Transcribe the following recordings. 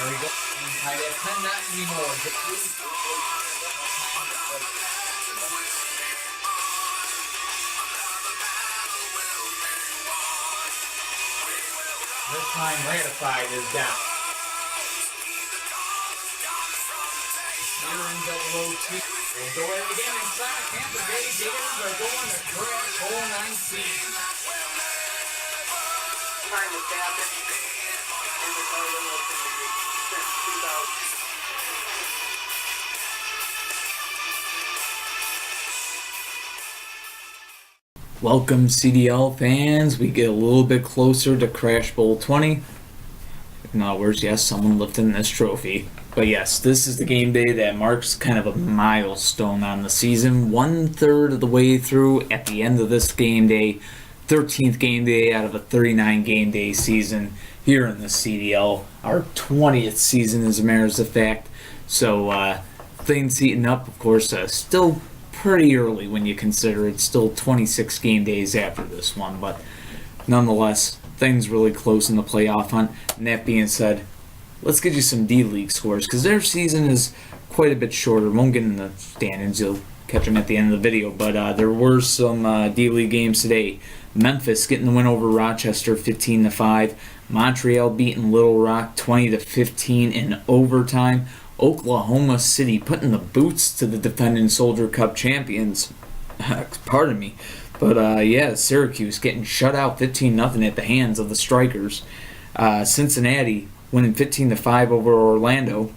we go. Tied at 10, not anymore. This time ratified is down. Here in double 02. We'll go ahead again inside. Tampa Bay Gators are going to crash hole 19. Time is happening. And the title of since 2000. Welcome, CDL fans. We get a little bit closer to Crash Bowl 20. In other words, yes, someone lifting this trophy. But yes, this is the game day that marks kind of a milestone on the season. 1/3 of the way through at the end of this game day. 13th game day out of a 39 game day season here in the CDL. Our 20th season, as a matter of fact. So things heating up, of course, still pretty early when you consider it's still 26 game days after this one, but nonetheless, things really close in the playoff hunt. And that being said, let's get you some D-League scores, because their season is quite a bit shorter. Won't get in the standings, you'll catch them at the end of the video, but there were some D-League games today. Memphis getting the win over Rochester 15-5. Montreal beating Little Rock 20-15 in overtime. Oklahoma City putting the boots to the defending Soldier Cup champions. Pardon me. But yeah, Syracuse getting shut out 15-0 at the hands of the Strikers. Cincinnati winning 15-5 over Orlando.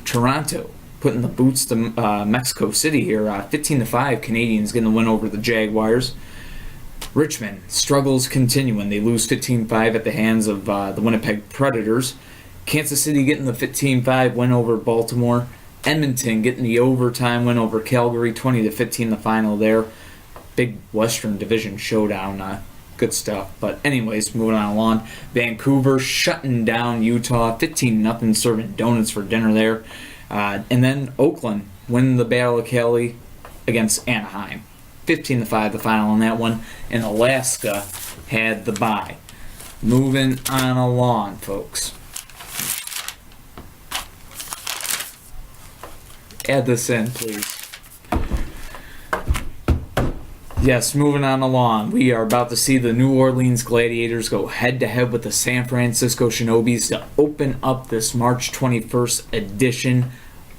Toronto putting the boots to Mexico City here. 15-5 Canadians getting the win over the Jaguars. Richmond struggles continuing. They lose 15-5 at the hands of the Winnipeg Predators. Kansas City getting the 15-5 win over Baltimore. Edmonton getting the overtime win over Calgary, 20-15 the final there. Big Western Division showdown. Good stuff. But anyways, moving on along. Vancouver shutting down Utah, 15-0, serving donuts for dinner there. And then Oakland winning the Battle of Cali against Anaheim. 15-5 the final on that one. And Alaska had the bye. Moving on along, folks. Add this in, please. Yes, moving on along. We are about to see the New Orleans Gladiators go head-to-head with the San Francisco Shinobis to open up this March 21st edition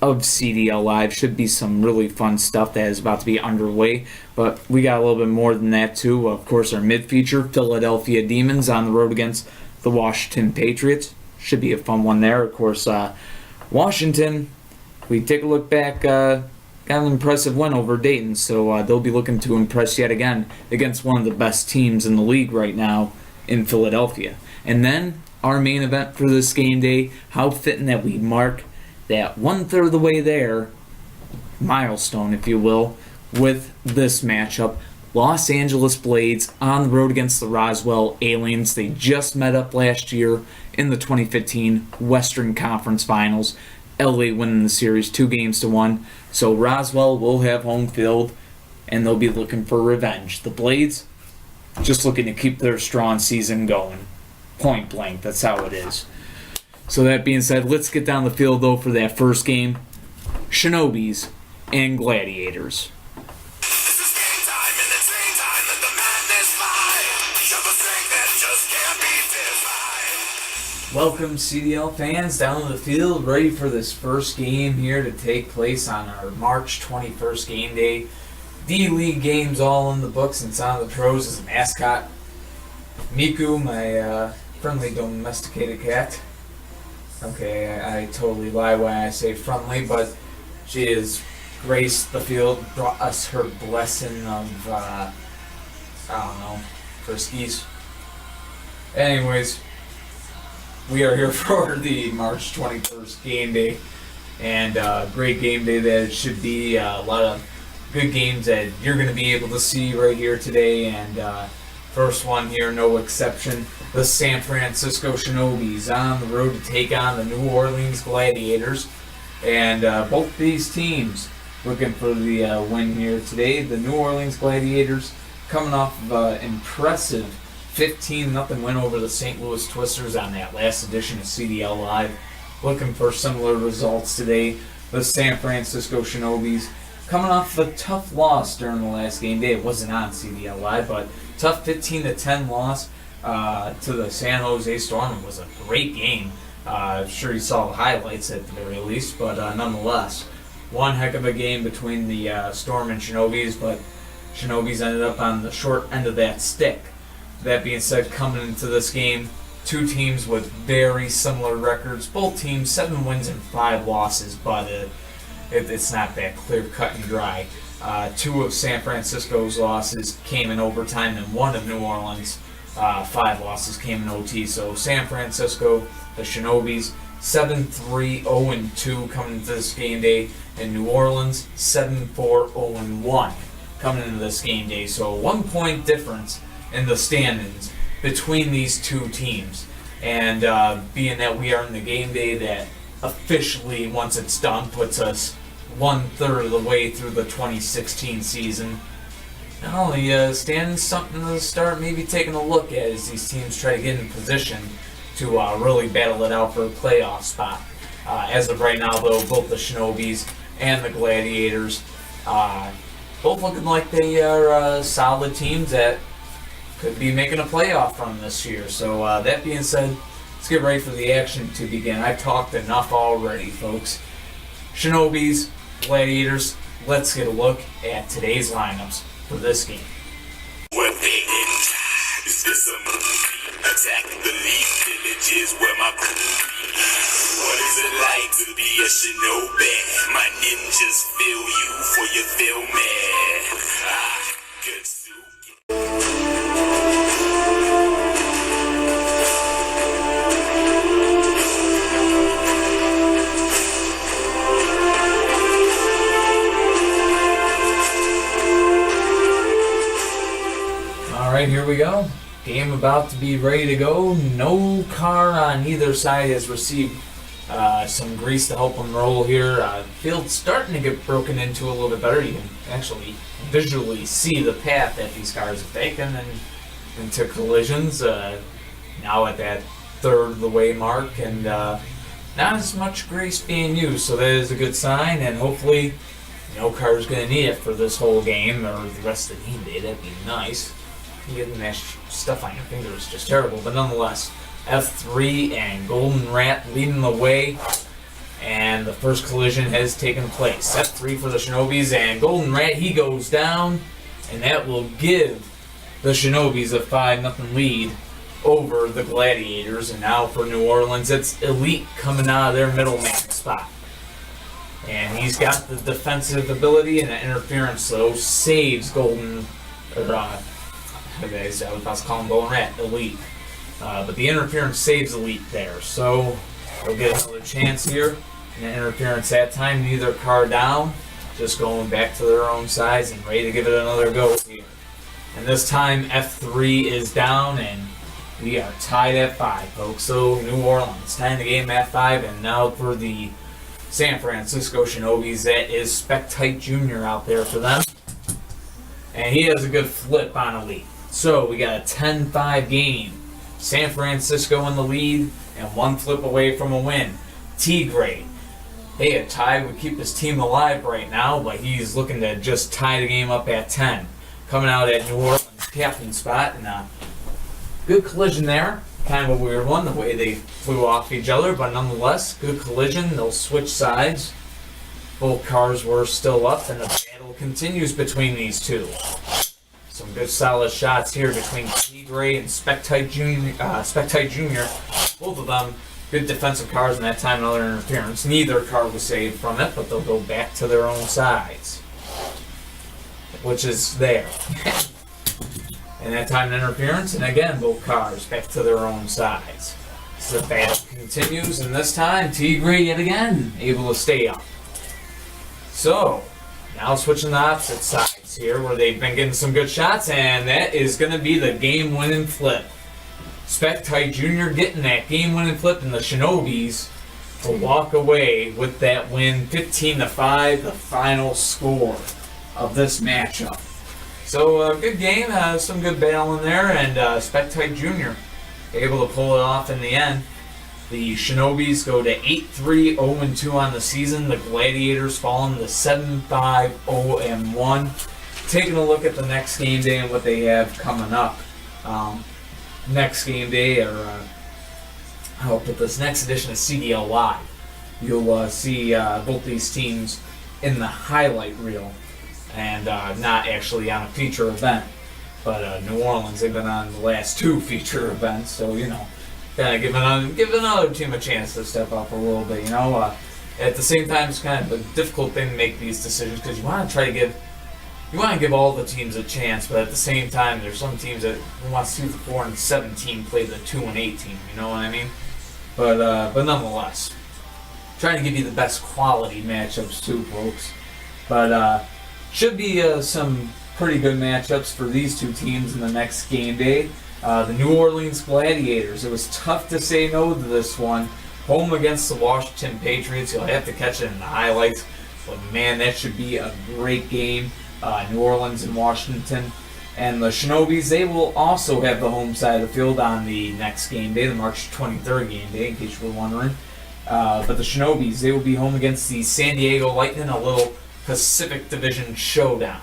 of CDL Live. Should be some really fun stuff that is about to be underway. But we got a little bit more than that, too. Of course, our mid-feature, Philadelphia Demons, on the road against the Washington Patriots. Should be a fun one there. Of course, Washington, we take a look back, got an impressive win over Dayton, so they'll be looking to impress yet again against one of the best teams in the league right now in Philadelphia. And then our main event for this game day, how fitting that we mark that 1/3 of the way there, milestone if you will, with this matchup. Los Angeles Blades on the road against the Roswell Aliens. They just met up last year in the 2015 Western Conference Finals. LA winning the series 2-1. So Roswell will have home field, and they'll be looking for revenge. The Blades just looking to keep their strong season going. Point blank, that's how it is. So that being said, let's get down the field, though, for that first game. Shinobis and Gladiators. Welcome, CDL fans, down to the field, ready for this first game here to take place on our March 21st game day. D-League games all in the books, and Son of the Pros is a mascot. Miku, my friendly domesticated cat. Okay, I totally lie when I say friendly, but she has graced the field, brought us her blessing of, I don't know, friskies. Anyways, we are here for the March 21st game day, and great game day that it should be. A lot of good games that you're going to be able to see right here today, and first one here, no exception, the San Francisco Shinobis on the road to take on the New Orleans Gladiators, and both these teams looking for the win here today. The New Orleans Gladiators coming off of an impressive 15-0 win over the St. Louis Twisters on that last edition of CDL Live. looking for similar results today. The San Francisco Shinobis coming off a tough loss during the last game day. It wasn't on CDL Live, but tough 15-10 loss to the San Jose Storm. It was a great game. I'm sure you saw the highlights at the very least, but nonetheless, one heck of a game between the Storm and Shinobis, but Shinobis ended up on the short end of that stick. That being said, coming into this game, two teams with very similar records. Both teams 7 wins and 5 losses, but it's not that clear cut and dry. 2 of San Francisco's losses came in overtime, and 1 of New Orleans' 5 losses came in OT. So San Francisco, the Shinobis, 7-3, 0-2 coming into this game day, and New Orleans 7-4, 0-1 coming into this game day. So a 1-point difference in the standings between these two teams. And being that we are in the game day that officially, once it's done, puts us 1/3 of the way through the 2016 season, not only stands something to start maybe taking a look at as these teams try to get in position to really battle it out for a playoff spot. As of right now, though, both the Shinobis and the Gladiators both looking like they are solid teams that could be making a playoff run this year. So that being said, let's get ready for the action to begin. I've talked enough already, folks. Shinobis, Gladiators, let's get a look at today's lineups for this game. What they in? Is this a movie? Attacking the leaf villages where my crew be. What is it like to be a shinobi? My ninjas feel you for your feel me. Good soup. Alright, here we go. Game about to be ready to go. No car on either side has received some grease to help them roll here. Field's starting to get broken into a little bit better. You can actually visually see the path that these cars have taken and into collisions. Now at that 1/3 of the way mark, and not as much grease being used, so that is a good sign, and hopefully no car's going to need it for this whole game or the rest of the game day. That'd be nice. Getting that stuff on your fingers is just terrible, but nonetheless, F3 and Golden Rat leading the way, and the first collision has taken place. F3 for the Shinobis, and Golden Rat, he goes down, and that will give the Shinobis a 5-0 lead over the Gladiators. And now for New Orleans, it's Elite coming out of their middleman spot. And he's got the defensive ability, and the interference, though, saves Golden, I was about to call him Golden Rat, Elite. But the interference saves Elite there. So they'll get another chance here. And the interference that time, neither car down. Just going back to their own sides and ready to give it another go here. And this time F3 is down, and we are tied at 5, folks. So New Orleans tying the game at 5, and now for the San Francisco Shinobis, that is Spectite Jr. out there for them. And he has a good flip on Elite. So we got a 10-5 game. San Francisco in the lead and 1 flip away from a win. Tigre. Hey, a tie would keep his team alive right now, but he's looking to just tie the game up at 10. Coming out at New Orleans captain spot, and a good collision there. Kind of a weird one, the way they flew off each other, but nonetheless, good collision. They'll switch sides. Both cars were still up, and the battle continues between these two. Some good solid shots here between Tigre and Spectite Jr. Both of them good defensive cars, and that time another interference. Neither car was saved from it, but they'll go back to their own sides, which is there. And that time an interference, and again both cars back to their own sides. So the battle continues, and this time Tigre yet again able to stay up. So now switching the opposite sides here, where they've been getting some good shots, and that is going to be the game-winning flip. Spectite Jr. getting that game-winning flip, and the Shinobis will walk away with that win, 15-5, the final score of this matchup. So a good game, some good battle in there, and Spectite Jr. able to pull it off in the end. The Shinobis go to 8-3, 0-2 on the season. The Gladiators falling to 7-5, 0-1. Taking a look at the next game day and what they have coming up. Next game day, or I'll put this next edition of CDL Live. You'll see both these teams in the highlight reel and not actually on a feature event. But New Orleans, they've been on the last 2 feature events, so kind of give another team a chance to step up a little bit. At the same time, it's kind of a difficult thing to make these decisions because you want to give all the teams a chance, but at the same time, there's some teams that want to see the 4-17 play the 2-8 team. You know what I mean? But nonetheless, trying to give you the best quality matchups too, folks. But should be some pretty good matchups for these 2 teams in the next game day. The New Orleans Gladiators. It was tough to say no to this one. Home against the Washington Patriots. You'll have to catch it in the highlights. But man, that should be a great game. New Orleans and Washington. And the Shinobis, they will also have the home side of the field on the next game day, the March 23rd game day, in case you were wondering. But the Shinobis, they will be home against the San Diego Lightning, a little Pacific Division showdown.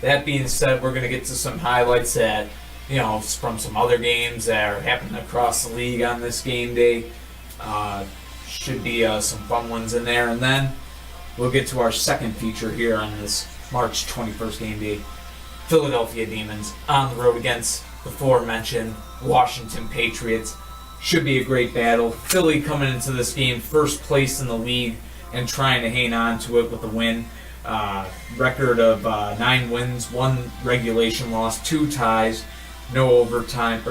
That being said, we're going to get to some highlights that, from some other games that are happening across the league on this game day. Should be some fun ones in there. And then we'll get to our second feature here on this March 21st game day. Philadelphia Demons on the road against the aforementioned Washington Patriots. Should be a great battle. Philly coming into this game first place in the league and trying to hang on to it with a win. Record of 9 wins, 1 regulation loss, 2 ties, no overtime,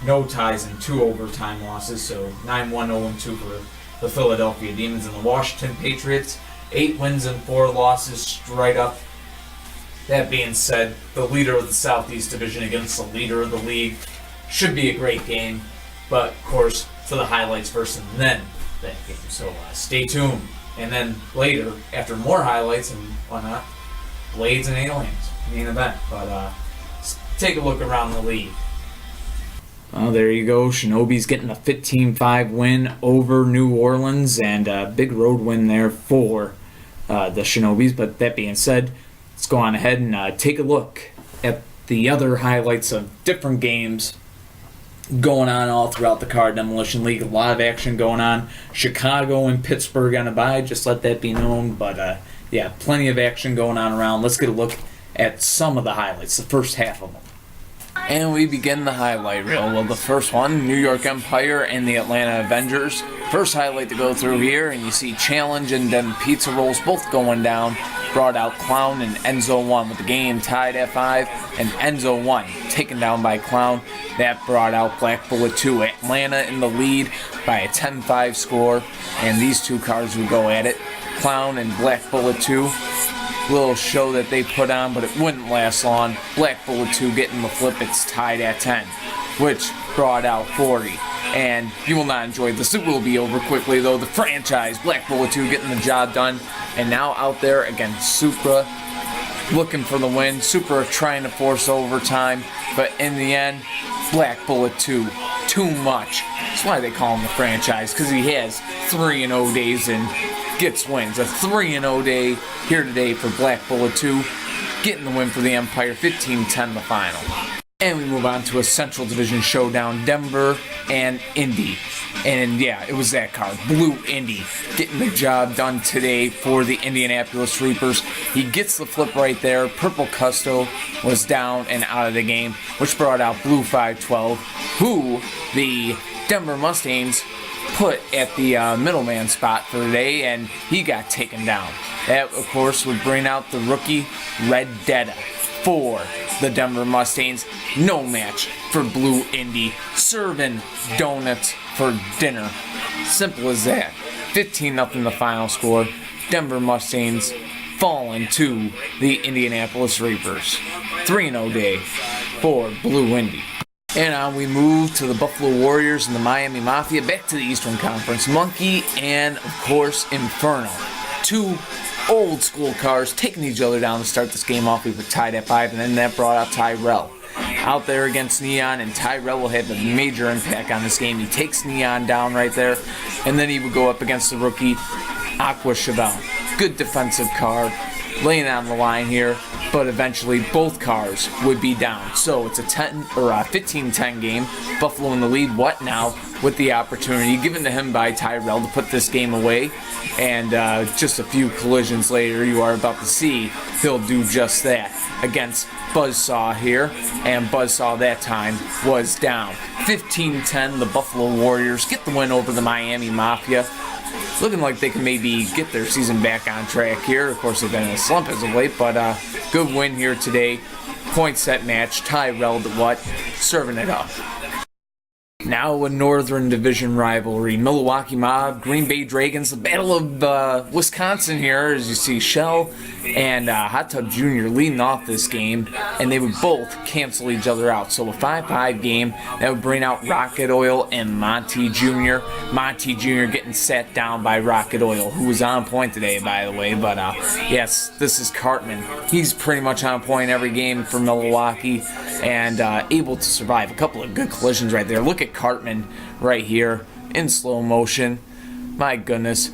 no ties and 2 overtime losses. So 9-1, 0-2 for the Philadelphia Demons. And the Washington Patriots, 8 wins and 4 losses straight up. That being said, the leader of the Southeast Division against the leader of the league should be a great game. But of course, to the highlights first and then that game. So stay tuned. And then later, after more highlights and whatnot, Blades and Aliens, main event. But let's take a look around the league. Well, there you go. Shinobis getting a 15-5 win over New Orleans, and a big road win there for the Shinobis. But that being said, let's go on ahead and take a look at the other highlights of different games going on all throughout the Card Demolition League. A lot of action going on. Chicago and Pittsburgh on a bye, just let that be known. But yeah, plenty of action going on around. Let's get a look at some of the highlights, the first half of them. And we begin the highlight reel. Well, the first one, New York Empire and the Atlanta Avengers. First highlight to go through here, and you see Challenge and then Pizza Rolls both going down. Brought out Clown and Enzo 1 with the game tied at 5, and Enzo 1 taken down by Clown. That brought out Black Bullet 2. Atlanta in the lead by a 10-5 score, and these 2 cars would go at it. Clown and Black Bullet 2. Little show that they put on, but it wouldn't last long. Black Bullet 2 getting the flip. It's tied at 10, which brought out 40. And you will not enjoy this. It will be over quickly, though. The franchise, Black Bullet 2 getting the job done. And now out there against Supra, looking for the win. Supra trying to force overtime, but in the end, Black Bullet 2, too much. That's why they call him the franchise, because he has 3-0 days and gets wins. A 3-0 day here today for Black Bullet 2, getting the win for the Empire, 15-10 the final. And we move on to a Central Division showdown, Denver and Indy. And yeah, it was that card, Blue Indy, getting the job done today for the Indianapolis Reapers. He gets the flip right there. Purple Custo was down and out of the game, which brought out Blue 512, who the Denver Mustangs put at the middleman spot for the day, and he got taken down. That, of course, would bring out the rookie Red Detta for the Denver Mustangs. No match for Blue Indy, serving donuts for dinner. Simple as that. 15-0 the final score. Denver Mustangs falling to the Indianapolis Reapers. 3-0 day for Blue Indy. And on we move to the Buffalo Warriors and the Miami Mafia, back to the Eastern Conference. Monkey and, of course, Inferno. 2 old school cars taking each other down to start this game off. We were tied at 5, and then that brought out Tyrell. out there against Neon, and Tyrell will have a major impact on this game. He takes Neon down right there, and then he would go up against the rookie Aqua Chevelle. Good defensive car, laying on the line here, but eventually both cars would be down. So it's a 15-10 game. Buffalo in the lead. What now? With the opportunity given to him by Tyrell to put this game away, and just a few collisions later, you are about to see he'll do just that against Buzzsaw here, and Buzzsaw that time was down. 15-10, the Buffalo Warriors get the win over the Miami Mafia. Looking like they can maybe get their season back on track here. Of course, they've been in a slump as of late, but good win here today. Point set match. Tyrell serving it up. Now a Northern Division rivalry. Milwaukee Mob, Green Bay Dragons, the Battle of Wisconsin here, as you see Shell and Hot Tub Jr. leading off this game, and they would both cancel each other out. So a 5-5 game that would bring out Rocket Oil and Monty Jr. Monty Jr. getting sat down by Rocket Oil, who was on point today, by the way. But yes, this is Cartman. He's pretty much on point every game for Milwaukee, and able to survive a couple of good collisions right there. Look at Cartman right here in slow motion. My goodness.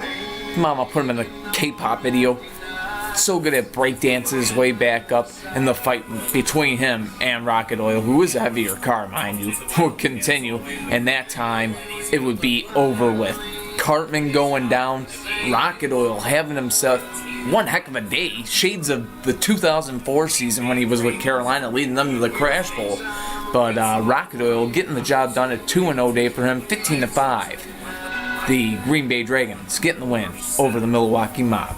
Mama put him in a K-pop video. So good at breakdances way back up, and the fight between him and Rocket Oil, who is a heavier car, mind you, would continue, and that time it would be over with. Cartman going down, Rocket Oil having himself one heck of a day. Shades of the 2004 season when he was with Carolina, leading them to the Crash Bowl. But Rocket Oil getting the job done. A 2-0 day for him, 15-5. The Green Bay Dragons getting the win over the Milwaukee Mob.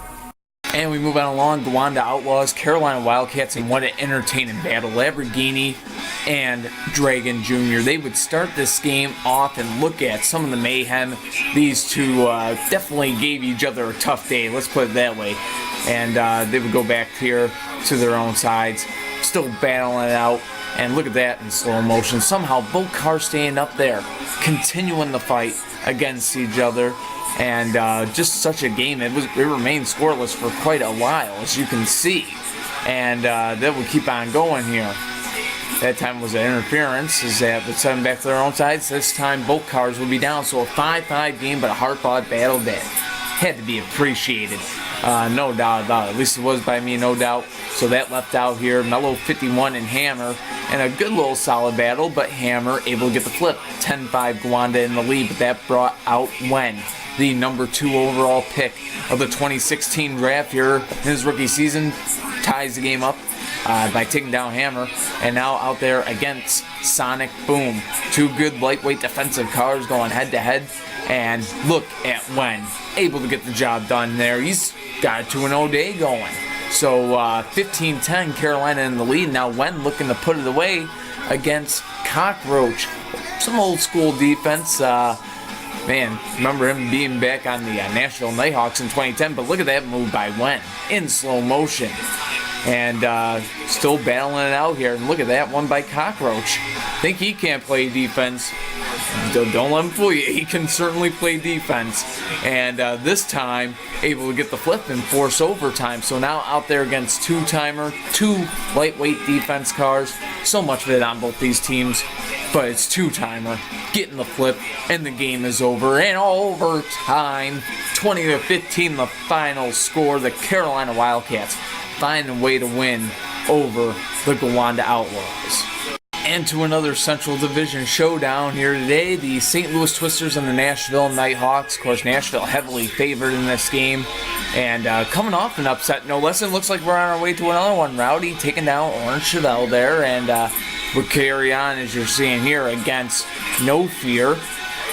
And we move on along. Gowanda Outlaws, Carolina Wildcats, and what an entertaining battle. Lamborghini and Dragon Jr. They would start this game off, and look at some of the mayhem. These two definitely gave each other a tough day, let's put it that way. And they would go back here to their own sides, still battling it out. And look at that in slow motion. Somehow both cars staying up there, continuing the fight against each other. And just such a game. It remained scoreless for quite a while, as you can see. And that would keep on going here. That time was an interference, as they would send them back to their own sides. This time both cars would be down. So a 5-5 game, but a hard-fought battle that had to be appreciated. No doubt about it. At least it was by me, no doubt. So that left out here Mellow 51 and Hammer, and a good little solid battle, but Hammer able to get the flip. 10-5 Gowanda in the lead, but that brought out Wen, the number 2 overall pick of the 2016 draft here in his rookie season, ties the game up by taking down Hammer, and now out there against Sonic Boom. Two good lightweight defensive cars going head-to-head, and look at Wen, able to get the job done there. He's got a 2-0 day going. So 15-10 Carolina in the lead. Now Wen looking to put it away against Cockroach. Some old school defense. Man, remember him being back on the Nashville Nighthawks in 2010, but look at that move by Wen in slow motion. And still battling it out here. And look at that one by Cockroach. Think he can't play defense? Don't let him fool you. He can certainly play defense. And this time, able to get the flip and force overtime. So now out there against two-timer, 2 lightweight defense cars. So much of it on both these teams. But it's two-timer, getting the flip, and the game is over. And overtime, 20-15 the final score. The Carolina Wildcats find a way to win over the Gowanda Outlaws. And to another Central Division showdown here today, the St. Louis Twisters and the Nashville Nighthawks. Of course, Nashville heavily favored in this game, and coming off an upset, no less. It looks like we're on our way to another one. Rowdy taking down Orange Chevelle there, and we'll carry on, as you're seeing here, against No Fear.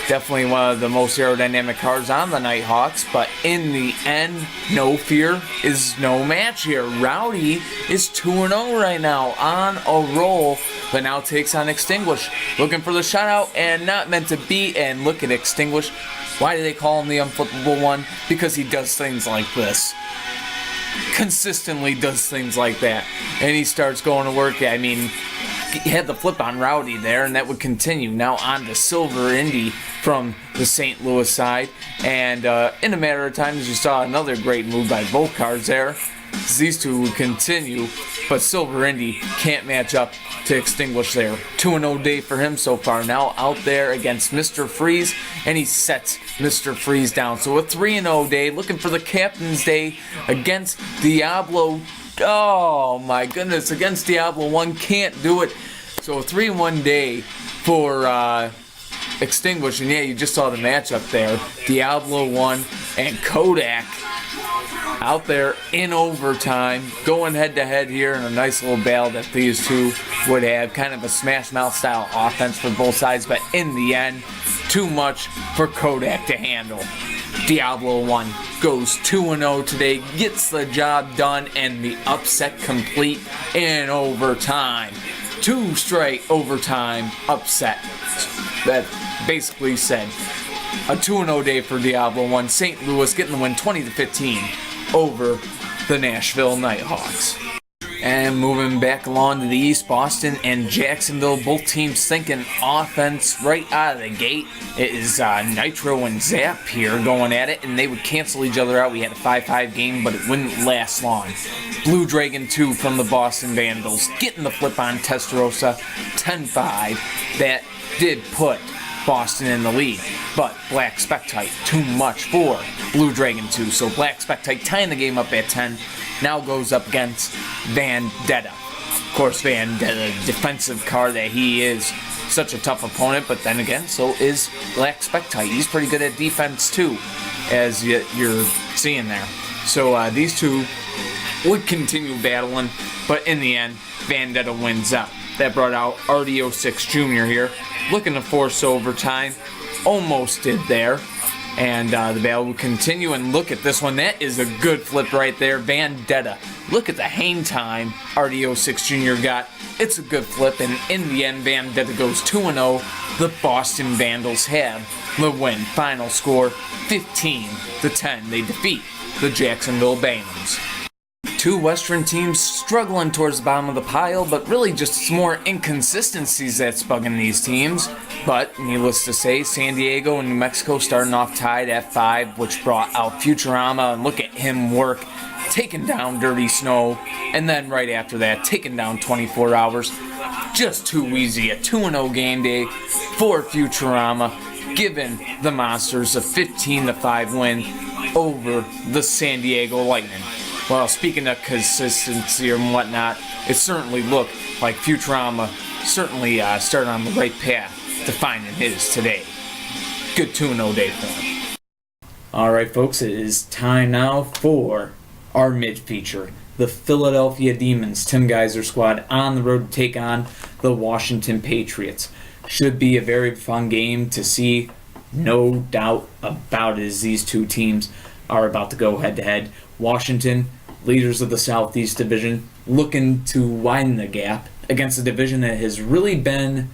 Definitely one of the most aerodynamic cars on the Nighthawks, but in the end, No Fear is no match here. Rowdy is 2-0 right now, on a roll, but now takes on Extinguish. Looking for the shutout, and not meant to be, and look at Extinguish. Why do they call him the unflippable one? Because he does things like this. Consistently does things like that. And he starts going to work. I mean, he had the flip on Rowdy there, and that would continue. Now on to Silver Indy from the St. Louis side. And in a matter of time, as you saw, another great move by both cars there. these two will continue, but Silver Indy can't match up to Extinguish there. 2-0 day for him so far. Now out there against Mr. Freeze, and he sets Mr. Freeze down. So a 3-0 day, looking for the Captain's Day against Diablo. Oh my goodness, against Diablo 1, can't do it. So a 3-1 day for Extinguish, and yeah, you just saw the matchup there. Diablo 1 and Kodak out there in overtime, going head-to-head here in a nice little battle that these two would have. Kind of a smash-mouth style offense for both sides, but in the end, too much for Kodak to handle. Diablo 1 goes 2-0 today, gets the job done, and the upset complete in overtime. 2 straight overtime upset. That basically said a 2-0 day for Diablo 1. St. Louis getting the win 20-15 over the Nashville Nighthawks. And moving back along to the East, Boston and Jacksonville, both teams thinking offense right out of the gate. It is Nitro and Zap here going at it, and they would cancel each other out. We had a 5-5 game, but it wouldn't last long. Blue Dragon 2 from the Boston Vandals getting the flip on Testarossa, 10-5. That did put Boston in the lead, but Black Spectite too much for Blue Dragon 2. So Black Spectite tying the game up at 10. Now goes up against Vendetta. Of course, Vendetta, defensive car that he is, such a tough opponent, but then again, so is Black Spectite. He's pretty good at defense too, as you're seeing there. So these two would continue battling, but in the end, Vendetta wins out. That brought out RDO6 Jr. here, looking to force overtime. Almost did there. And the battle will continue, and look at this one. That is a good flip right there. Vendetta. Look at the hang time RDO6 Jr. got. It's a good flip, and in the end, Vendetta goes 2-0. The Boston Vandals have the win. Final score, 15-10. They defeat the Jacksonville Bengals. Two Western teams struggling towards the bottom of the pile, but really just some more inconsistencies that's bugging these teams. But needless to say, San Diego and New Mexico starting off tied at 5, which brought out Futurama, and look at him work, taking down Dirty Snow, and then right after that, taking down 24 Hours. Just too easy. A 2-0 game day for Futurama, giving the Monsters a 15-5 win over the San Diego Lightning. Well, speaking of consistency and whatnot, it certainly looked like Futurama certainly started on the right path to finding his today. Good 2-0 day for him. Alright folks, it is time now for our mid-feature. The Philadelphia Demons, Tim Geiser squad, on the road to take on the Washington Patriots. Should be a very fun game to see, no doubt about it, as these two teams are about to go head-to-head. Washington, leaders of the Southeast Division, looking to widen the gap against a division that has really been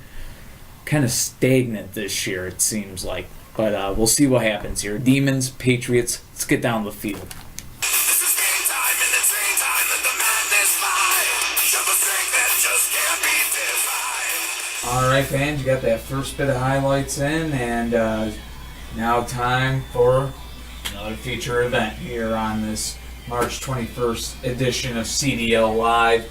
kind of stagnant this year, it seems like. But we'll see what happens here. Demons, Patriots, let's get down the field. Alright fans, you got that first bit of highlights in, and now time for another feature event here on this March 21st edition of CDL Live.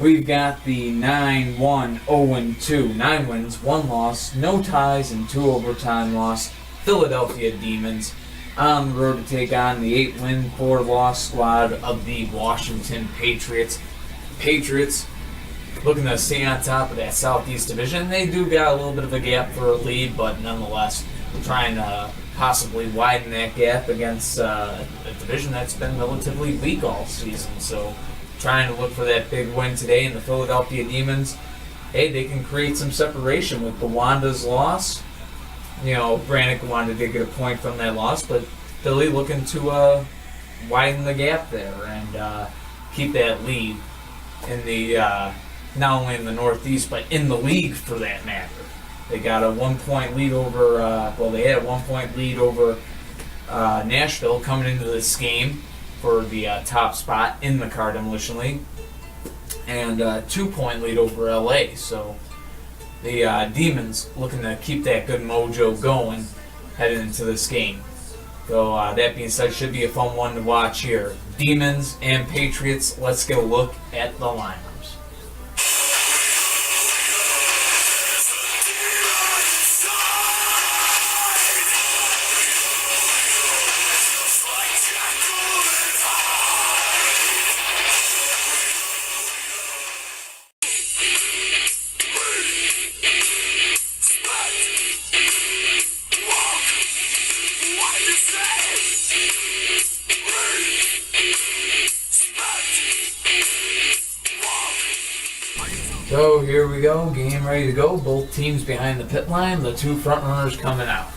We've got the 9-1-0-2, 9 wins, 1 loss, no ties, and 2 overtime loss Philadelphia Demons on the road to take on the 8-win, 4-loss squad of the Washington Patriots. Patriots looking to stay on top of that Southeast Division. They do got a little bit of a gap for a lead, but nonetheless trying to possibly widen that gap against a division that's been relatively weak all season. So trying to look for that big win today, in the Philadelphia Demons, hey, they can create some separation with the Wanda's loss. You know, Brannick wanted to get a point from that loss, but Philly looking to widen the gap there and keep that lead in the not only in the Northeast, but in the league for that matter. They got a 1-point lead over, they had a 1-point lead over Nashville coming into this game for the top spot in the Car Demolition League, and a 2-point lead over LA. So the Demons looking to keep that good mojo going heading into this game. So that being said, should be a fun one to watch here. Demons and Patriots. Let's get a look at the lineups. So here we go, game ready to go. Both teams behind the pit line, the two front runners coming out.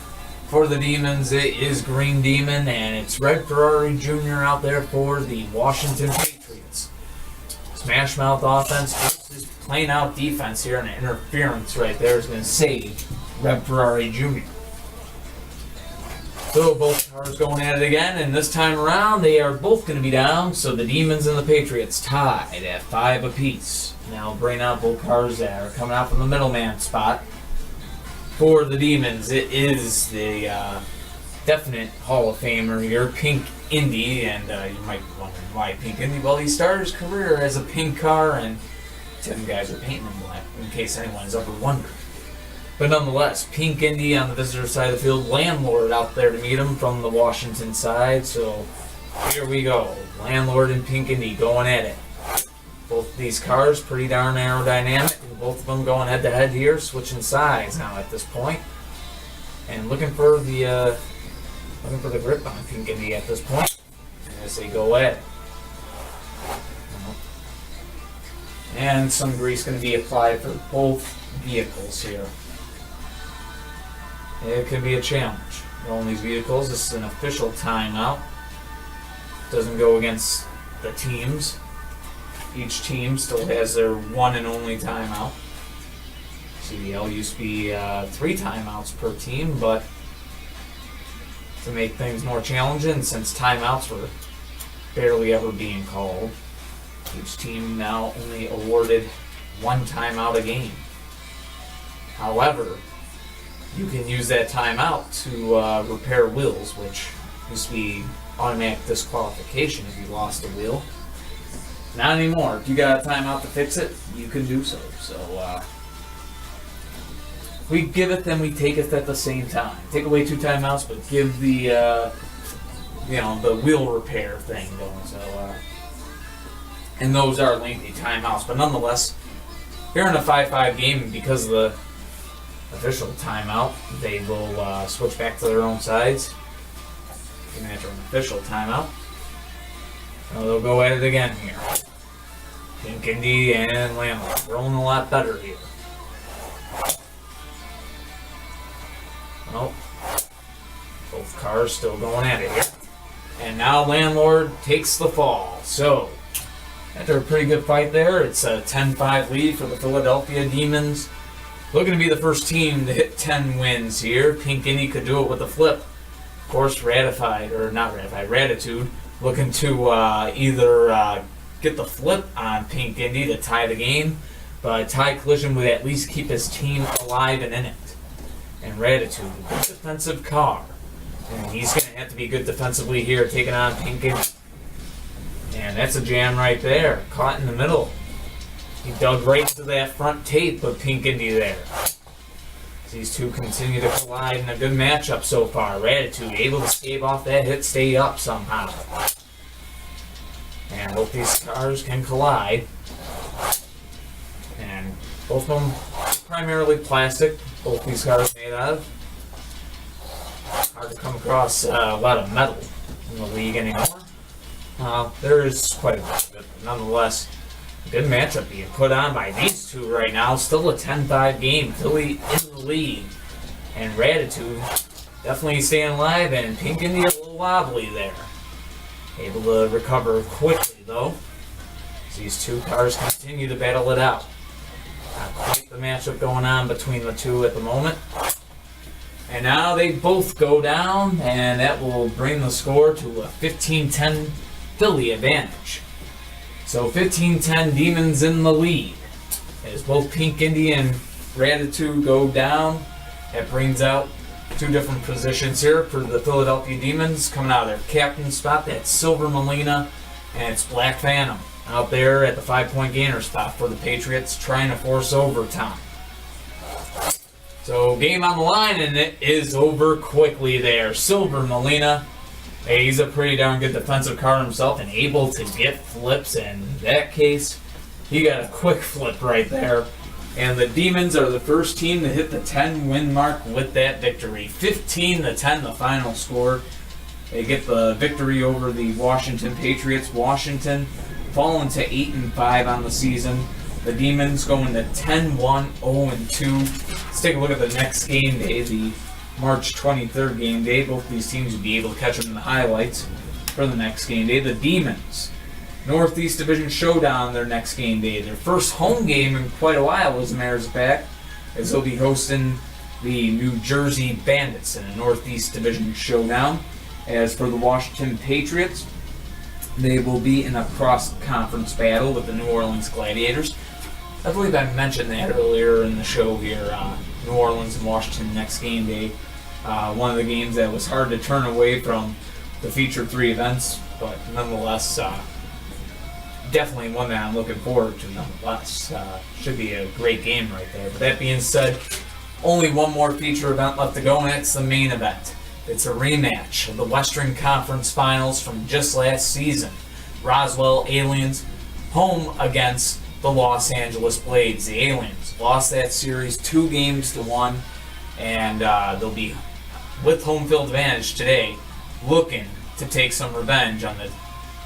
For the Demons, it is Green Demon, and it's Red Ferrari Jr. out there for the Washington Patriots. Smash mouth offense versus plain out defense here, and interference right there is going to save Red Ferrari Jr. So both cars going at it again, and this time around they are both going to be down, so the Demons and the Patriots tied at 5 apiece. Now bring out both cars that are coming out from the middleman spot. For the Demons, it is the definite Hall of Famer here, Pink Indy, and you might be wondering why Pink Indy. Well, he started his career as a pink car, and 10 guys are painting him black, in case anyone's ever wondered. But nonetheless, Pink Indy on the visitor side of the field, Landlord out there to meet him from the Washington side. So here we go, Landlord and Pink Indy going at it. Both these cars pretty darn aerodynamic, and both of them going head to head here, switching sides now at this point, and looking for the grip on Pink Indy at this point as they go at it. And some grease going to be applied for both vehicles here. It can be a challenge. Rolling these vehicles, this is an official timeout. Doesn't go against the teams. Each team still has their one and only timeout. CDL used to be 3 timeouts per team, but to make things more challenging, since timeouts were barely ever being called, each team now only awarded 1 timeout a game. However, you can use that timeout to repair wheels, which used to be automatic disqualification if you lost a wheel. Not anymore. If you got a timeout to fix it, you can do so. So we give it, then we take it at the same time. Take away 2 timeouts, but give the the wheel repair thing going. So and those are lengthy timeouts, but nonetheless, here in a 5-5 game, because of the official timeout, they will switch back to their own sides. Even after an official timeout, they'll go at it again here. Pink Indy and Landlord rolling a lot better here. Oh, both cars still going at it here. And now Landlord takes the fall. So, after a pretty good fight there, it's a 10-5 lead for the Philadelphia Demons. Looking to be the first team to hit 10 wins here. Pink Indy could do it with a flip. Of course, Ratitude looking to either get the flip on Pink Indy to tie the game, but a tie collision would at least keep his team alive and in it. And Ratitude, a good defensive car. And he's going to have to be good defensively here, taking on Pink Indy. And that's a jam right there, caught in the middle. He dug right into that front tape of Pink Indy there. These two continue to collide in a good matchup so far. Ratitude able to stave off that hit, stay up somehow. And both these cars can collide. And both of them primarily plastic. Both these cars made out of. Hard to come across a lot of metal in the league anymore. There is quite a bit of it, but nonetheless, good matchup being put on by these two right now. Still a 10-5 game. Philly in the lead. And Ratitude definitely staying alive, and Pink Indy a little wobbly there. Able to recover quickly though. As these two cars continue to battle it out. Not quite the matchup going on between the two at the moment. And now they both go down, and that will bring the score to a 15-10 Philly advantage. So 15-10 Demons in the lead. As both Pink Indy and Ratitude go down, that brings out two different positions here for the Philadelphia Demons. Coming out of their captain spot, that's Silver Molina, and it's Black Phantom out there at the 5-point gainer spot for the Patriots, trying to force overtime. So game on the line, and it is over quickly there. Silver Molina, hey, he's a pretty darn good defensive card himself and able to get flips. In that case, he got a quick flip right there. And the Demons are the first team to hit the 10-win mark with that victory. 15-10 the final score. They get the victory over the Washington Patriots. Washington falling to 8-5 on the season. The Demons going to 10-1, 0-2. Let's take a look at the next game day, the March 23rd game day. Both these teams will be able to catch them in the highlights for the next game day. The Demons, Northeast Division Showdown, their next game day. Their first home game in quite a while, as a matter of fact, as they'll be hosting the New Jersey Bandits in a Northeast Division Showdown. As for the Washington Patriots, they will be in a cross-conference battle with the New Orleans Gladiators. I believe I mentioned that earlier in the show here. New Orleans and Washington next game day. One of the games that was hard to turn away from the featured 3 events, but nonetheless, definitely one that I'm looking forward to nonetheless. Should be a great game right there. But that being said, only one more feature event left to go, and it's the main event. It's a rematch of the Western Conference Finals from just last season. Roswell Aliens home against the Los Angeles Blades. The Aliens lost that series 2-1, and they'll be with home field advantage today, looking to take some revenge on the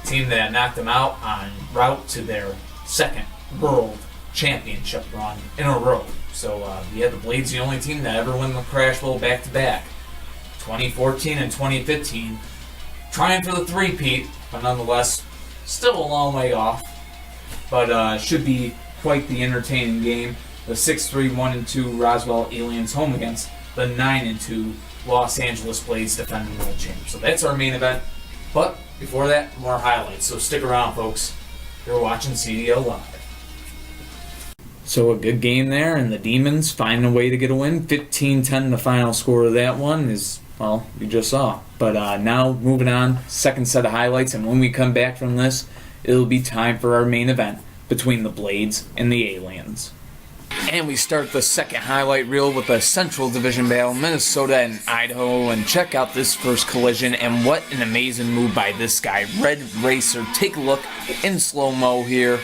team that knocked them out en route to their second World Championship run in a row. So the Blades, the only team that ever won the Crash Bowl back-to-back. 2014 and 2015, trying for the three-peat, but nonetheless, still a long way off. But should be quite the entertaining game. The 6-3, 1-2 Roswell Aliens home against the 9-2 Los Angeles Blades defending world champs. So that's our main event. But before that, more highlights. So stick around, folks. You're watching CDL Live. So a good game there, and the Demons find a way to get a win. 15-10 the final score of that one is, well, you just saw. But now moving on, second set of highlights, and when we come back from this, it'll be time for our main event between the Blades and the Aliens. And we start the second highlight reel with a Central Division battle, Minnesota and Idaho. And check out this first collision, and what an amazing move by this guy, Red Racer. Take a look in slow-mo here.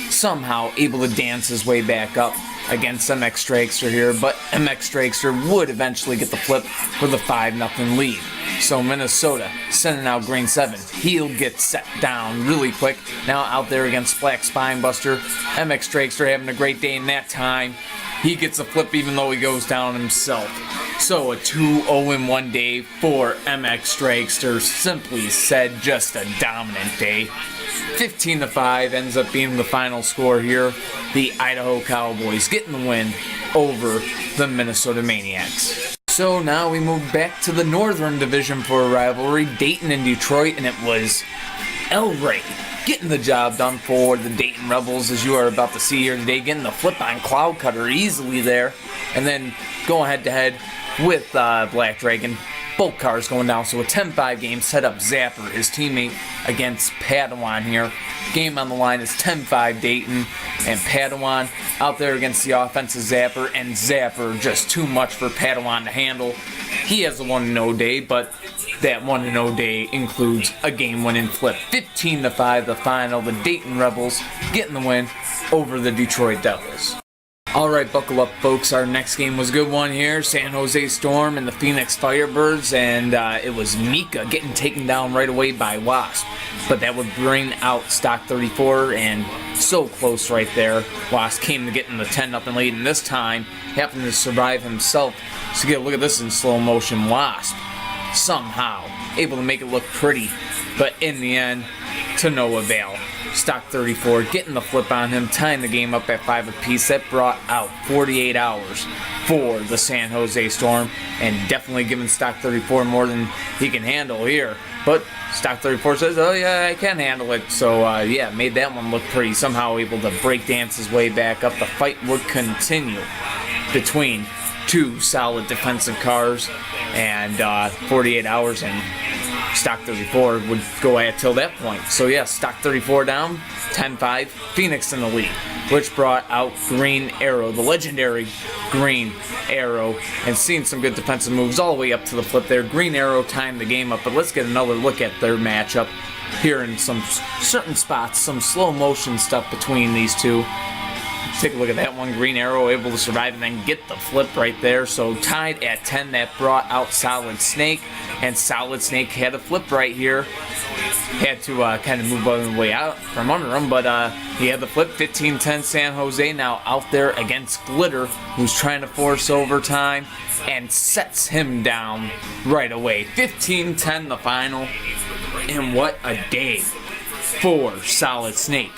Somehow able to dance his way back up against MX Strakester here, but MX Strakester would eventually get the flip for the 5-0 lead. So Minnesota sending out Green 7. He'll get set down really quick. Now out there against Black Spinebuster. MX Strakester having a great day in that time. He gets a flip even though he goes down himself. So a 2-0-1 day for MX Strakester. Simply said, just a dominant day. 15-5 ends up being the final score here. The Idaho Cowboys getting the win over the Minnesota Maniacs. So now we move back to the Northern Division for a rivalry, Dayton and Detroit, and it was El Rey getting the job done for the Dayton Rebels, as you are about to see here today, getting the flip on Cloud Cutter easily there, and then going head-to-head with Black Dragon. Both cars going down, so a 10-5 game set up Zapper, his teammate, against Padawan here. Game on the line is 10-5 Dayton, and Padawan out there against the offensive Zapper, and Zapper just too much for Padawan to handle. He has a 1-0 day, but that 1-0 day includes a game-winning flip. 15-5 the final, the Dayton Rebels getting the win over the Detroit Devils. Alright, buckle up, folks. Our next game was a good one here. San Jose Storm and the Phoenix Firebirds, and it was Mika getting taken down right away by Wasp. But that would bring out Stock 34, and so close right there. Wasp came to getting the 10-0 lead, and this time happened to survive himself. So get a look at this in slow motion. Wasp somehow able to make it look pretty, but in the end, to no avail. Stock 34 getting the flip on him, tying the game up at 5 apiece. That brought out 48 hours for the San Jose Storm, and definitely giving Stock 34 more than he can handle here. But Stock 34 says, oh yeah, I can handle it. So yeah, made that one look pretty. Somehow able to break dance his way back up. The fight would continue between two solid defensive cars, and 48 hours and stock 34 would go at till that point. So yeah, stock 34 down, 10-5, Phoenix in the lead, which brought out Green Arrow, the legendary Green Arrow, and seeing some good defensive moves all the way up to the flip there. Green Arrow timed the game up, but let's get another look at their matchup here in some certain spots, some slow motion stuff between these two. Take a look at that one. Green Arrow able to survive and then get the flip right there. So tied at 10, that brought out Solid Snake, and Solid Snake had a flip right here. Had to kind of move on the way out from under him, but he had the flip. 15-10 San Jose now out there against Glitter, who's trying to force overtime and sets him down right away. 15-10 the final, and what a day for Solid Snake.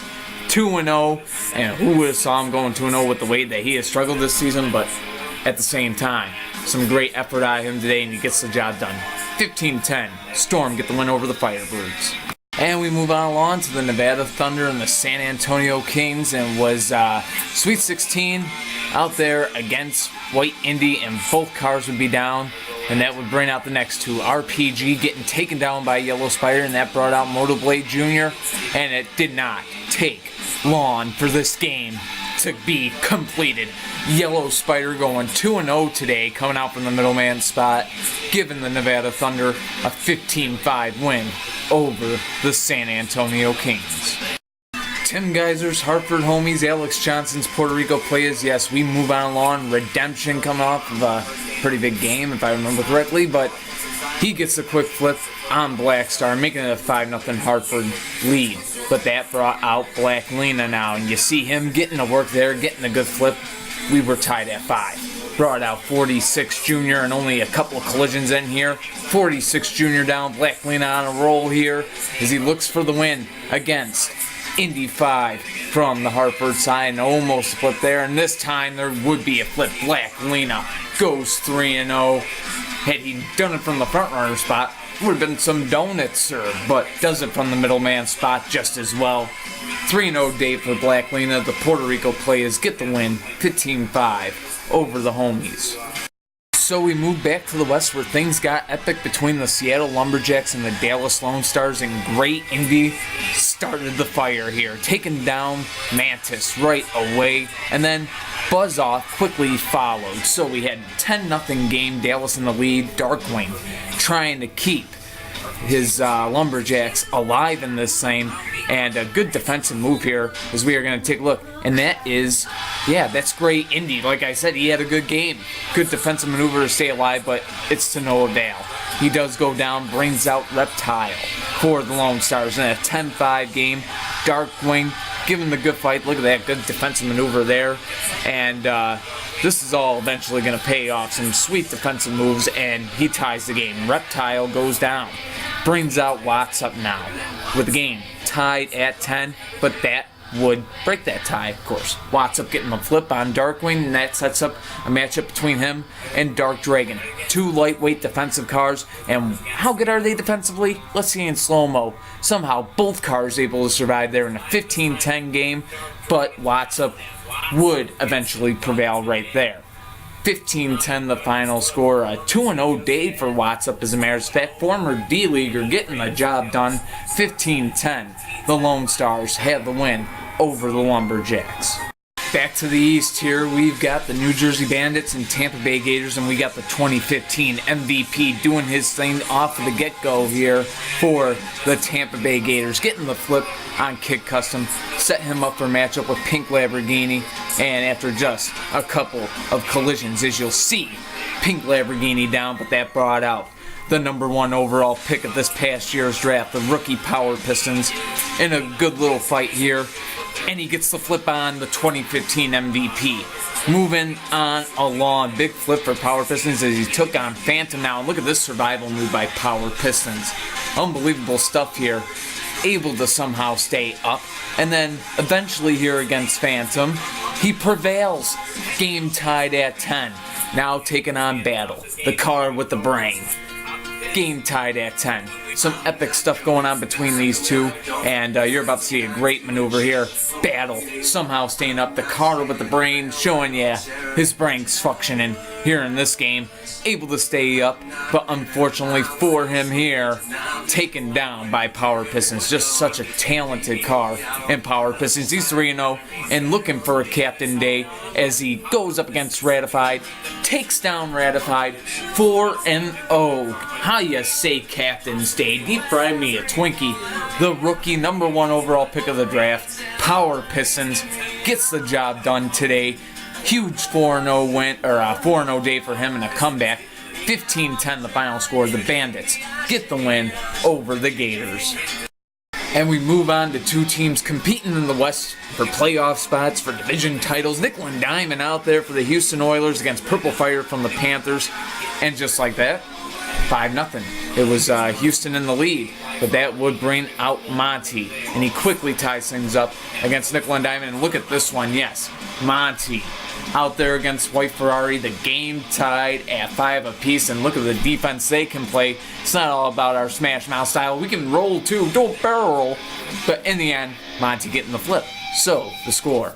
2-0, and who would have saw him going 2-0 with the way that he has struggled this season, but at the same time, some great effort out of him today, and he gets the job done. 15-10, Storm get the win over the Firebirds. And we move on along to the Nevada Thunder and the San Antonio Kings, and was Sweet 16 out there against White Indy, and both cars would be down, and that would bring out the next two. RPG getting taken down by Yellow Spider, and that brought out Motoblade Jr., and it did not take long for this game to be completed. Yellow Spider going 2-0 today, coming out from the middleman spot, giving the Nevada Thunder a 15-5 win over the San Antonio Kings. Tim Geiser's Hartford homies, Alex Johnson's Puerto Rico players. Yes, we move on along. Redemption coming off of a pretty big game, if I remember correctly, but he gets a quick flip on Black Star, making it a 5-0 Hartford lead. But that brought out Black Lena now, and you see him getting to work there, getting a good flip. We were tied at 5. Brought out 46 Jr. and only a couple of collisions in here. 46 Jr. down, Black Lena on a roll here as he looks for the win against Indy 5 from the Hartford side, and almost flip there, and this time there would be a flip. Black Lena goes 3-0. Had he done it from the front runner spot, would have been some donuts served, but does it from the middleman spot just as well. 3-0 day for Black Lena. The Puerto Rico players get the win, 15-5 over the homies. So we move back to the west, where things got epic between the Seattle Lumberjacks and the Dallas Lone Stars, and Great Indy started the fire here, taking down Mantis right away, and then Buzz Off quickly followed. So we had 10-0 game, Dallas in the lead. Darkwing trying to keep his Lumberjacks alive in this thing, and a good defensive move here as we are going to take a look, and that is, yeah, that's Great Indy. Like I said, he had a good game, good defensive maneuver to stay alive, but it's to no avail. He does go down, brings out Reptile for the Lone Stars in a 10-5 game. Darkwing giving the good fight. Look at that good defensive maneuver there, and this is all eventually going to pay off. Some sweet defensive moves, and he ties the game. Reptile goes down, brings out Watts up now with the game tied at 10, but that would break that tie, of course. Watts up getting the flip on Darkwing, and that sets up a matchup between him and Dark Dragon. Two lightweight defensive cars, and how good are they defensively? Let's see in slow-mo. Somehow both cars able to survive there in a 15-10 game, but Watts up would eventually prevail right there. 15-10 the final score. A 2-0 day for Watts up, as a matter of fact. Former D-Leaguer getting the job done. 15-10. The Lone Stars had the win over the Lumberjacks. Back to the east here, we've got the New Jersey Bandits and Tampa Bay Gators, and we got the 2015 MVP doing his thing off of the get-go here for the Tampa Bay Gators, getting the flip on Kid Custom, set him up for a matchup with Pink Lamborghini, and after just a couple of collisions, as you'll see, Pink Lamborghini down, but that brought out the #1 overall pick of this past year's draft, the rookie Power Pistons, in a good little fight here. And he gets the flip on the 2015 MVP. Moving on along, big flip for Power Pistons as he took on Phantom now. And look at this survival move by Power Pistons. Unbelievable stuff here. Able to somehow stay up. And then eventually here against Phantom, he prevails. Game tied at 10. Now taking on Battle, the car with the brain. Game tied at 10. Some epic stuff going on between these two, and you're about to see a great maneuver here. Battle somehow staying up, the car with the brain showing, yeah, his brain's functioning here in this game, able to stay up, but unfortunately for him here, taken down by Power Pistons. Just such a talented car in Power Pistons. He's 3-0 and looking for a captain day as he goes up against Ratified, takes down Ratified 4-0. How you say captain's day? Deep fry me a Twinkie. The rookie #1 overall pick of the draft, Power Pistons, gets the job done today. Huge 4-0 win, or a 4-0 day for him and a comeback. 15-10 the final score. The Bandits get the win over the Gators. And we move on to two teams competing in the West for playoff spots for division titles. Nickel and Diamond out there for the Houston Oilers against Purple Fire from the Panthers. And just like that, 5-0. It was Houston in the lead, but that would bring out Monty. And he quickly ties things up against Nickel and Diamond. And look at this one, yes, Monty out there against White Ferrari. The game tied at 5 apiece, and look at the defense they can play. It's not all about our smash mouth style. We can roll too, don't barrel roll. But in the end, Monty getting the flip. So the score,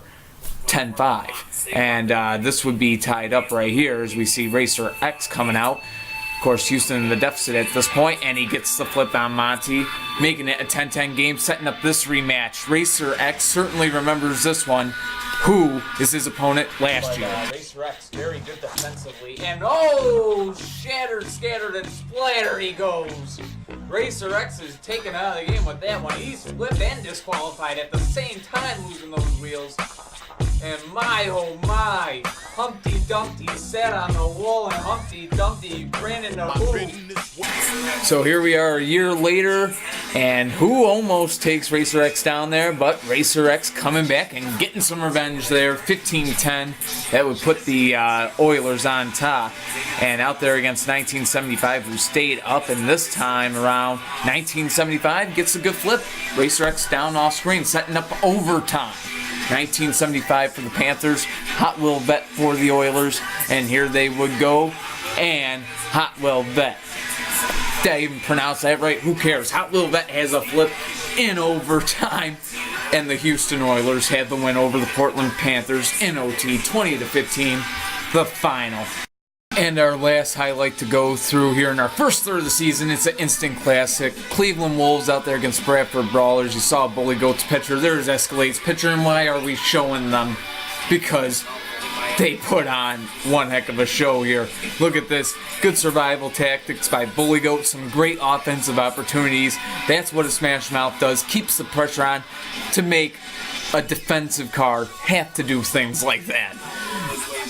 10-5. And this would be tied up right here as we see Racer X coming out. Of course, Houston in the deficit at this point, and he gets the flip on Monty, making it a 10-10 game, setting up this rematch. Racer X certainly remembers this one. Who is his opponent last year? Racer X, very good defensively, and oh, shattered, scattered, and splattered he goes. Racer X is taken out of the game with that one. He's flipped and disqualified at the same time, losing those wheels. And my, oh my, Humpty Dumpty sat on the wall and Humpty Dumpty ran into who? So here we are a year later, and who almost takes Racer X down there, but Racer X coming back and getting some revenge there, 15-10. That would put the Oilers on top. And out there against 1975, who stayed up, and this time around, 1975 gets a good flip. Racer X down off screen, setting up overtime. 1975 for the Panthers, Hot Wheel Vet for the Oilers, and here they would go, and Hot Wheel Vet. Did I even pronounce that right? Who cares? Hot Wheel Vet has a flip in overtime, and the Houston Oilers had the win over the Portland Panthers in OT, 20-15, the final. And our last highlight to go through here in our first third of the season, it's an instant classic. Cleveland Wolves out there against Bradford Brawlers. You saw Bully Goat's pitcher. There's Escalade's pitcher. And why are we showing them? Because they put on one heck of a show here. Look at this. Good survival tactics by Bully Goat. Some great offensive opportunities. That's what a Smash Mouth does. Keeps the pressure on to make a defensive car have to do things like that.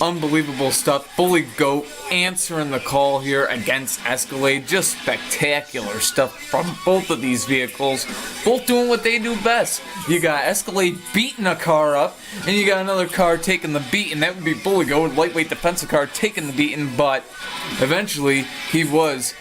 Unbelievable stuff. Bully Goat answering the call here against Escalade. Just spectacular stuff from both of these vehicles. Both doing what they do best. You got Escalade beating a car up, and you got another car taking the beat, and that would be Bully Goat, lightweight defensive car, taking the beating, but eventually he was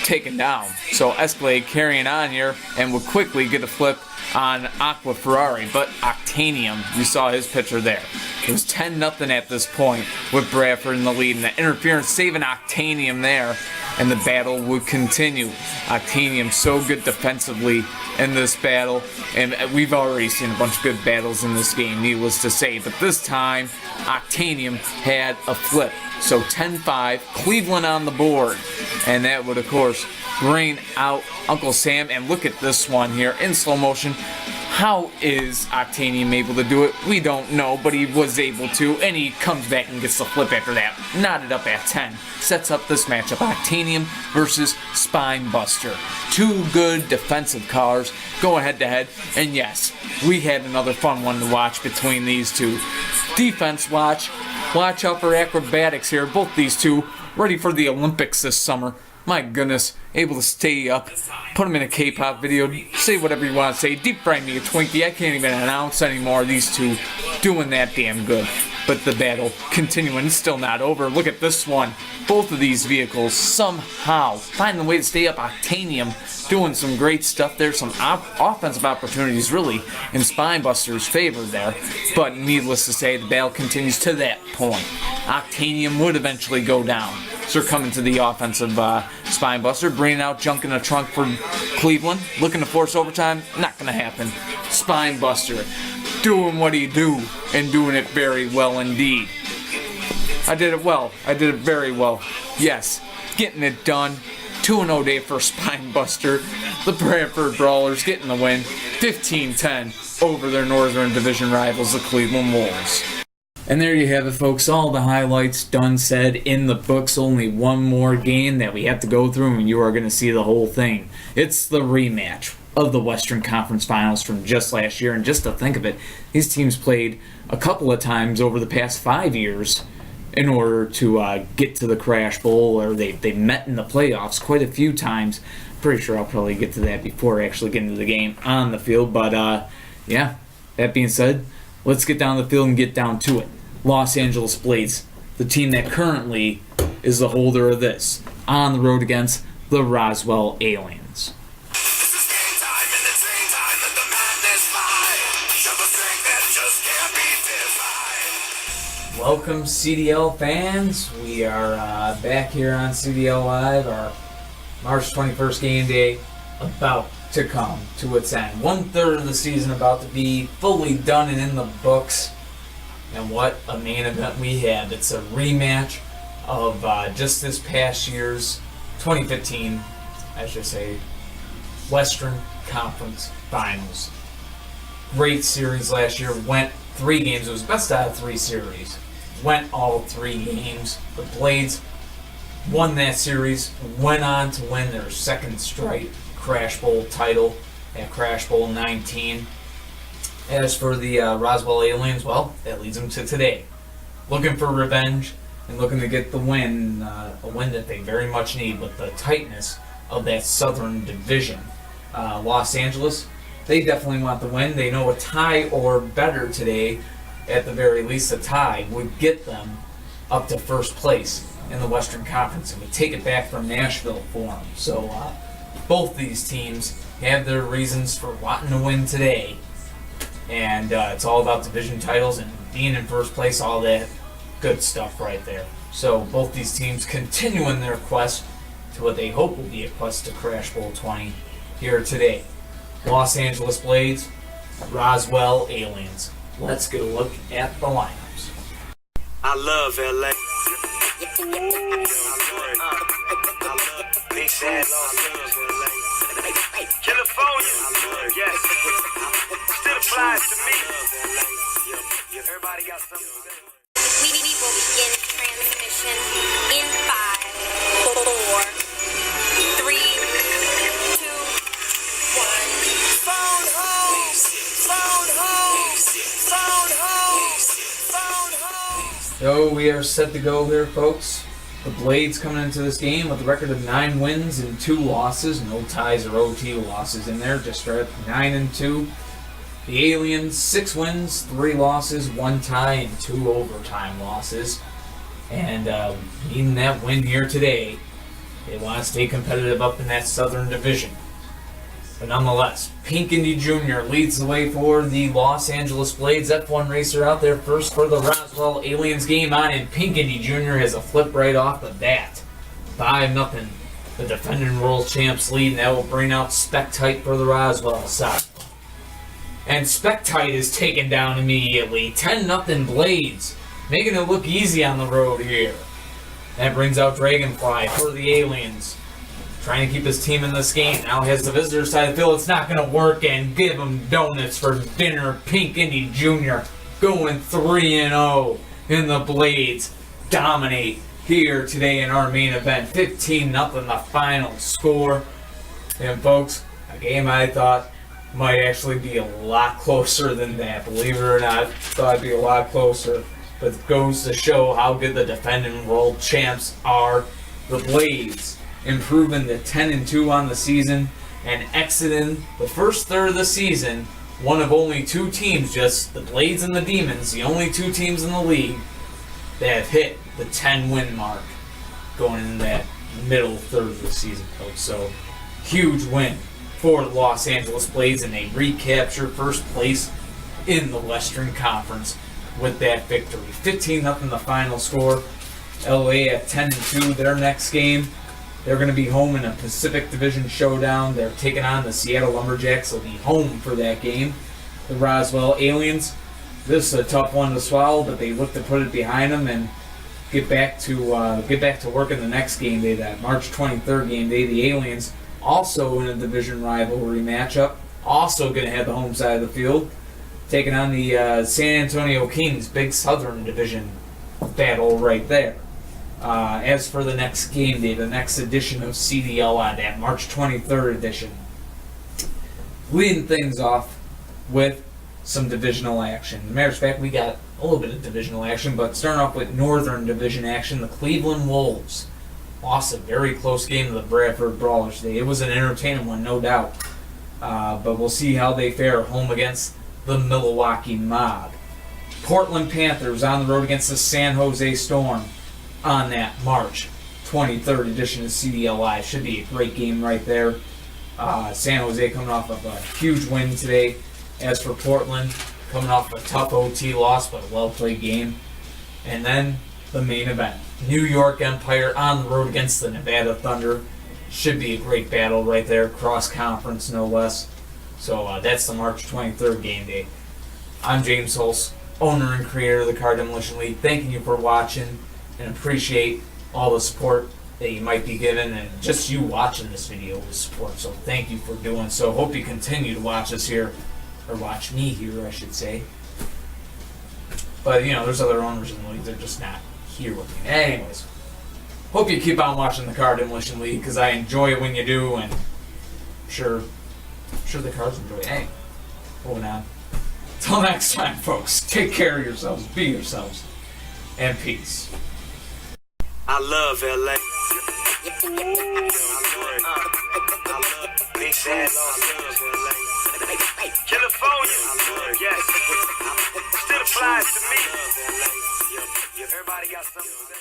taken down. So Escalade carrying on here and would quickly get a flip on Aqua Ferrari, but Octanium, you saw his picture there. It was 10-0 at this point with Bradford in the lead, and the interference saving Octanium there, and the battle would continue. Octanium so good defensively in this battle, and we've already seen a bunch of good battles in this game, needless to say, but this time Octanium had a flip. So 10-5, Cleveland on the board, and that would of course bring out Uncle Sam. And look at this one here in slow motion. How is Octanium able to do it? We don't know, but he was able to, and he comes back and gets the flip after that. Knotted up at 10. Sets up this matchup, Octanium versus Spinebuster. Two good defensive cars going head-to-head, and yes, we had another fun one to watch between these two. Defense watch. Watch out for acrobatics here. Both these two ready for the Olympics this summer. My goodness, able to stay up, put them in a K-pop video, say whatever you want to say, deep fry me a Twinkie, I can't even announce anymore, these two doing that damn good. But the battle continuing, it's still not over. Look at this one. Both of these vehicles somehow find the way to stay up. Octanium doing some great stuff there, some offensive opportunities really in Spinebuster's favor there. But needless to say, the battle continues to that point. Octanium would eventually go down. So they're coming to the offensive Spinebuster, bringing out junk in the trunk for Cleveland. Looking to force overtime, not going to happen. Spinebuster doing what he do and doing it very well indeed. I did it well. I did it very well. Yes, getting it done. 2-0 day for Spine Buster. The Bradford Brawlers getting the win. 15-10 over their Northern Division rivals, the Cleveland Wolves. And there you have it, folks. All the highlights done, said, in the books. Only one more game that we have to go through, and you are going to see the whole thing. It's the rematch of the Western Conference Finals from just last year. And just to think of it, these teams played a couple of times over the past 5 years in order to get to the Crash Bowl, or they met in the playoffs quite a few times. Pretty sure I'll probably get to that before actually getting to the game on the field. But yeah, that being said, let's get down the field and get down to it. Los Angeles Blades, the team that currently is the holder of this, on the road against the Roswell Aliens. Welcome, CDL fans. We are back here on CDL Live. Our March 21st game day about to come to its end. 1/3 of the season about to be fully done and in the books. And what a main event we had. It's a rematch of just this past year's 2015, I should say, Western Conference Finals. Great series last year. Went 3 games. It was best out of 3 series. Went all 3 games. The Blades won that series, went on to win their second straight Crash Bowl title at Crash Bowl 19. As for the Roswell Aliens, well, that leads them to today. Looking for revenge and looking to get the win, a win that they very much need with the tightness of that Southern Division. Los Angeles, they definitely want the win. They know a tie or better today, at the very least a tie, would get them up to first place in the Western Conference and would take it back from Nashville for them. So both these teams have their reasons for wanting to win today. And it's all about division titles and being in first place, all that good stuff right there. So both these teams continuing their quest to what they hope will be a quest to Crash Bowl 20 here today. Los Angeles Blades, Roswell Aliens. Let's get a look at the lineups. I love LA. Big Sad, California, yes, still applies to me. Everybody got something to say. We will begin transmission in 5, 4, 3, 2, 1. Phone home! Phone home! Phone home! Phone home! So we are set to go here, folks. The Blades coming into this game with a record of 9 wins and 2 losses. No ties or OT losses in there, just right 9-2. The Aliens, 6 wins, 3 losses, 1 tie, and 2 overtime losses. And needing that win here today, they want to stay competitive up in that Southern Division. But nonetheless, Pink Indy Jr. leads the way for the Los Angeles Blades. F1 racer out there first for the Roswell Aliens. Game on, and Pink Indy Jr. has a flip right off the bat. 5-0. The defending world champs lead, and that will bring out Spectite for the Roswell side. And Spectite is taken down immediately. 10-0 Blades, making it look easy on the road here. That brings out Dragonfly for the Aliens. Trying to keep his team in this game. Now has the visitor side of the field. It's not going to work, and give him donuts for dinner. Pink Indy Jr. going 3-0 in the Blades. Dominate here today in our main event. 15-0 the final score. And folks, a game I thought might actually be a lot closer than that. Believe it or not, thought it'd be a lot closer. But it goes to show how good the defending world champs are. The Blades improving to 10-2 on the season and exiting the first third of the season, one of only 2 teams, just the Blades and the Demons, the only 2 teams in the league that have hit the 10-win mark going into that middle third of the season, folks. So, huge win for the Los Angeles Blades, and they recapture first place in the Western Conference with that victory. 15-0 the final score. LA at 10-2 their next game. They're going to be home in a Pacific Division showdown. They're taking on the Seattle Lumberjacks. They'll be home for that game. The Roswell Aliens, this is a tough one to swallow, but they look to put it behind them and get back to work in the next game day, that March 23rd game day. The Aliens, also in a division rivalry matchup, also going to have the home side of the field, taking on the San Antonio Kings, big Southern Division battle right there. As for the next game day, the next edition of CDL on that March 23rd edition, leading things off with some divisional action. As a matter of fact, we got a little bit of divisional action, but starting off with Northern Division action, the Cleveland Wolves lost a very close game to the Bradford Brawlers today. It was an entertaining one, no doubt. But we'll see how they fare home against the Milwaukee Mob. Portland Panthers on the road against the San Jose Storm on that March 23rd edition of CDL Live. Should be a great game right there. San Jose coming off of a huge win today. As for Portland, coming off a tough OT loss, but a well-played game. And then the main event, New York Empire on the road against the Nevada Thunder. Should be a great battle right there, cross-conference no less. So that's the March 23rd game day. I'm James Hulse, owner and creator of the Car Demolition League. Thanking you for watching and appreciate all the support that you might be given, and just you watching this video is support. So thank you for doing so. Hope you continue to watch us here. Or watch me here, I should say. But, there's other owners in the league. They're just not here with me. Anyways, hope you keep on watching the Car Demolition League, because I enjoy it when you do, and I'm sure the cars enjoy it. Hey, moving on. Till next time, folks, take care of yourselves, be yourselves, and peace. I love LA. Big Bad, I love LA. California, yes, still applies to me. Everybody got something to say.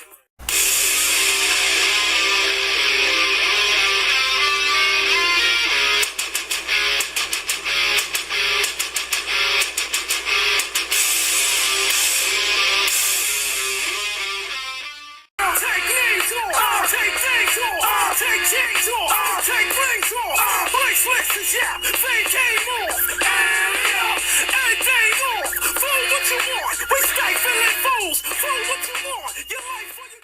Yeah, they came off, anything off, fool what you want, we stay feeling fools, fool what you want, your life for you.